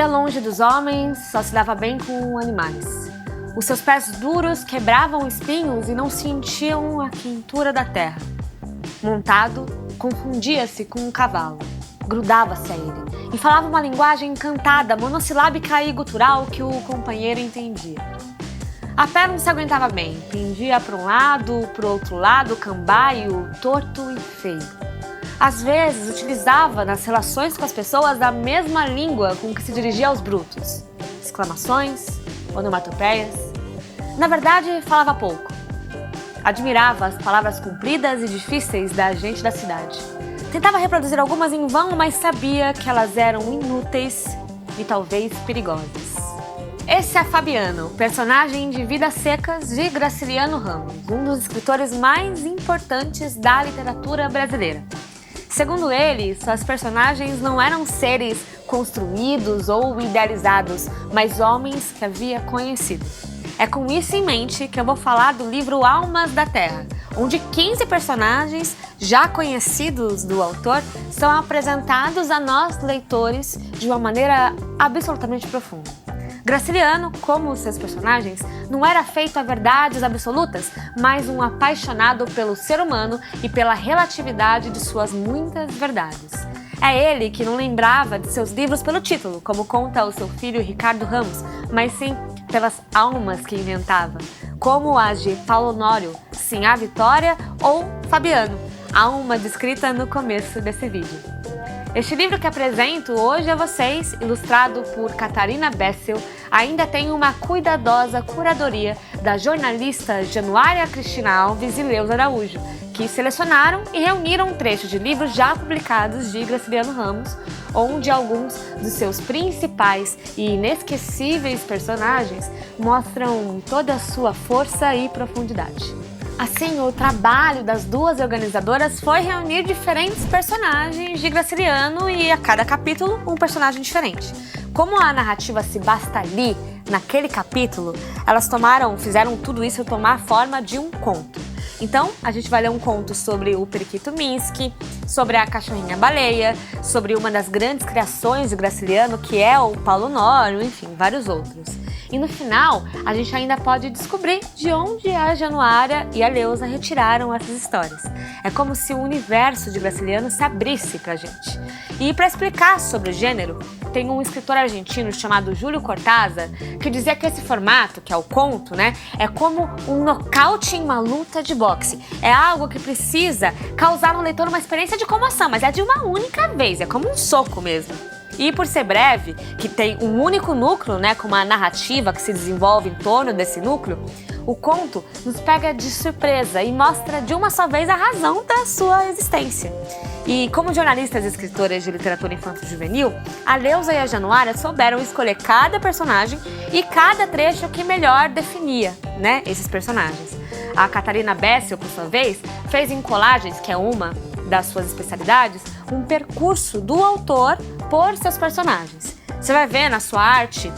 longe dos homens, só se dava bem com animais. Os seus pés duros quebravam espinhos e não sentiam a quentura da terra. Montado, confundia-se com um cavalo, grudava-se a ele e falava uma linguagem encantada, monossilábica e gutural que o companheiro entendia. A pé não se aguentava bem, pendia para um lado, para o outro lado, cambaio, torto e feio. Às vezes utilizava nas relações com as pessoas a mesma língua com que se dirigia aos brutos. Exclamações, onomatopeias. Na verdade, falava pouco. Admirava as palavras compridas e difíceis da gente da cidade. Tentava reproduzir algumas em vão, mas sabia que elas eram inúteis e talvez perigosas. Esse é Fabiano, personagem de Vidas Secas de Graciliano Ramos, um dos escritores mais importantes da literatura brasileira. Segundo ele, suas personagens não eram seres construídos ou idealizados, mas homens que havia conhecido. É com isso em mente que eu vou falar do livro Almas da Terra, onde 15 personagens já conhecidos do autor são apresentados a nós leitores de uma maneira absolutamente profunda. Graciliano, como seus personagens, não era feito a verdades absolutas, mas um apaixonado pelo ser humano e pela relatividade de suas muitas verdades. É ele que não lembrava de seus livros pelo título, como conta o seu filho Ricardo Ramos, mas sim pelas almas que inventava, como as de Paulo Honório, Sinhá Vitória ou Fabiano, alma descrita no começo desse vídeo. Este livro que apresento hoje a vocês, ilustrado por Catarina Bessel, ainda tem uma cuidadosa curadoria da jornalista Januária Cristina Alves e Leusa Araújo, que selecionaram e reuniram trechos de livros já publicados de Graciliano Ramos, onde alguns dos seus principais e inesquecíveis personagens mostram toda a sua força e profundidade. Assim, o trabalho das duas organizadoras foi reunir diferentes personagens de Graciliano e a cada capítulo um personagem diferente. Como a narrativa se basta ali, naquele capítulo, elas fizeram tudo isso tomar a forma de um conto. Então, a gente vai ler um conto sobre o periquito Minsky, sobre a cachorrinha baleia, sobre uma das grandes criações de Graciliano, que é o Paulo Honório, enfim, vários outros. E no final, a gente ainda pode descobrir de onde a Januária e a Leusa retiraram essas histórias. É como se o universo de Graciliano se abrisse pra gente. E para explicar sobre o gênero, tem um escritor argentino chamado Júlio Cortázar que dizia que esse formato, que é o conto, é como um nocaute em uma luta de boxe. É algo que precisa causar no leitor uma experiência de comoção, mas é de uma única vez, é como um soco mesmo. E por ser breve, que tem um único núcleo, com uma narrativa que se desenvolve em torno desse núcleo, o conto nos pega de surpresa e mostra de uma só vez a razão da sua existência. E como jornalistas e escritoras de literatura infanto-juvenil, a Leusa e a Januária souberam escolher cada personagem e cada trecho que melhor definia, esses personagens. A Catarina Bessel, por sua vez, fez em colagens, que é uma das suas especialidades, um percurso do autor por seus personagens. Você vai ver na sua arte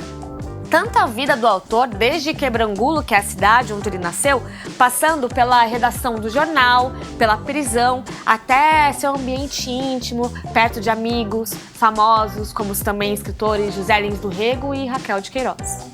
tanto a vida do autor, desde Quebrangulo, que é a cidade onde ele nasceu, passando pela redação do jornal, pela prisão, até seu ambiente íntimo, perto de amigos famosos, como os também escritores José Lins do Rego e Raquel de Queiroz.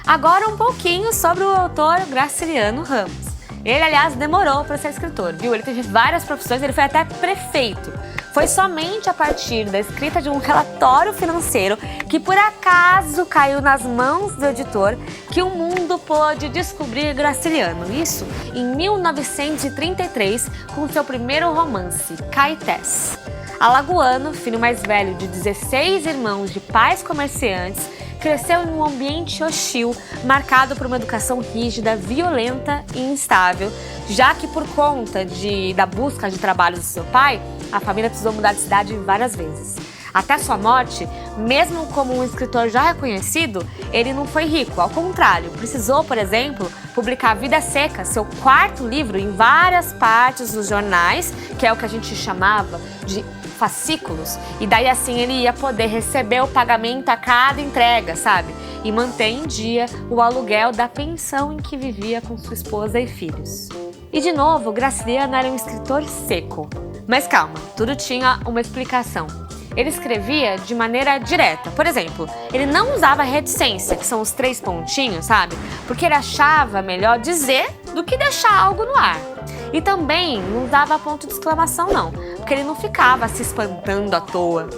Agora um pouquinho sobre o autor Graciliano Ramos. Ele, aliás, demorou para ser escritor, viu? Ele teve várias profissões, ele foi até prefeito. Foi somente a partir da escrita de um relatório financeiro que por acaso caiu nas mãos do editor que o mundo pôde descobrir Graciliano. Isso em 1933, com seu primeiro romance, Caetés. Alagoano, filho mais velho de 16 irmãos de pais comerciantes, cresceu em um ambiente hostil, marcado por uma educação rígida, violenta e instável, já que por conta da busca de trabalho do seu pai, a família precisou mudar de cidade várias vezes. Até sua morte, mesmo como um escritor já reconhecido, ele não foi rico, ao contrário, precisou, por exemplo, publicar Vidas Secas, seu quarto livro, em várias partes dos jornais, que é o que a gente chamava de fascículos, e daí assim ele ia poder receber o pagamento a cada entrega, sabe? E manter em dia o aluguel da pensão em que vivia com sua esposa e filhos. E de novo, Graciliano era um escritor seco. Mas calma, tudo tinha uma explicação. ele escrevia de maneira direta. Por exemplo, ele não usava reticência, que são os 3 pontinhos, sabe? Porque ele achava melhor dizer do que deixar algo no ar. E também não usava ponto de exclamação não, porque ele não ficava se espantando à toa.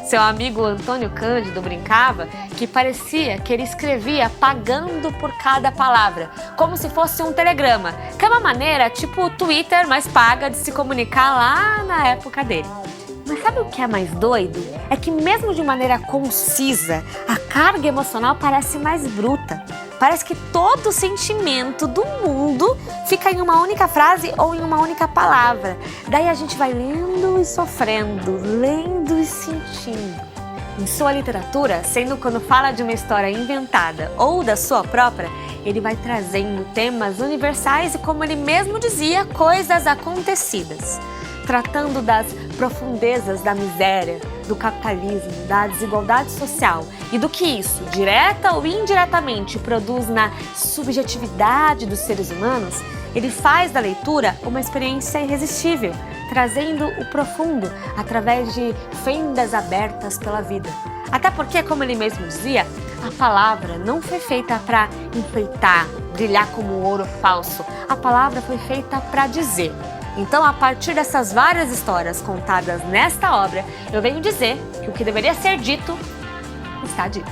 Seu amigo Antônio Cândido brincava que parecia que ele escrevia pagando por cada palavra, como se fosse um telegrama, que é uma maneira tipo o Twitter, mas paga de se comunicar lá na época dele. Mas sabe o que é mais doido? É que mesmo de maneira concisa, a carga emocional parece mais bruta. Parece que todo o sentimento do mundo fica em uma única frase ou em uma única palavra. Daí a gente vai lendo e sofrendo, lendo e sentindo. Em sua literatura, sendo quando fala de uma história inventada ou da sua própria, ele vai trazendo temas universais e, como ele mesmo dizia, coisas acontecidas. Tratando das profundezas da miséria, do capitalismo, da desigualdade social e do que isso, direta ou indiretamente, produz na subjetividade dos seres humanos, ele faz da leitura uma experiência irresistível, trazendo o profundo através de fendas abertas pela vida. Até porque, como ele mesmo dizia, a palavra não foi feita para enfeitar, brilhar como ouro falso. A palavra foi feita para dizer. Então, a partir dessas várias histórias contadas nesta obra, eu venho dizer que o que deveria ser dito está dito.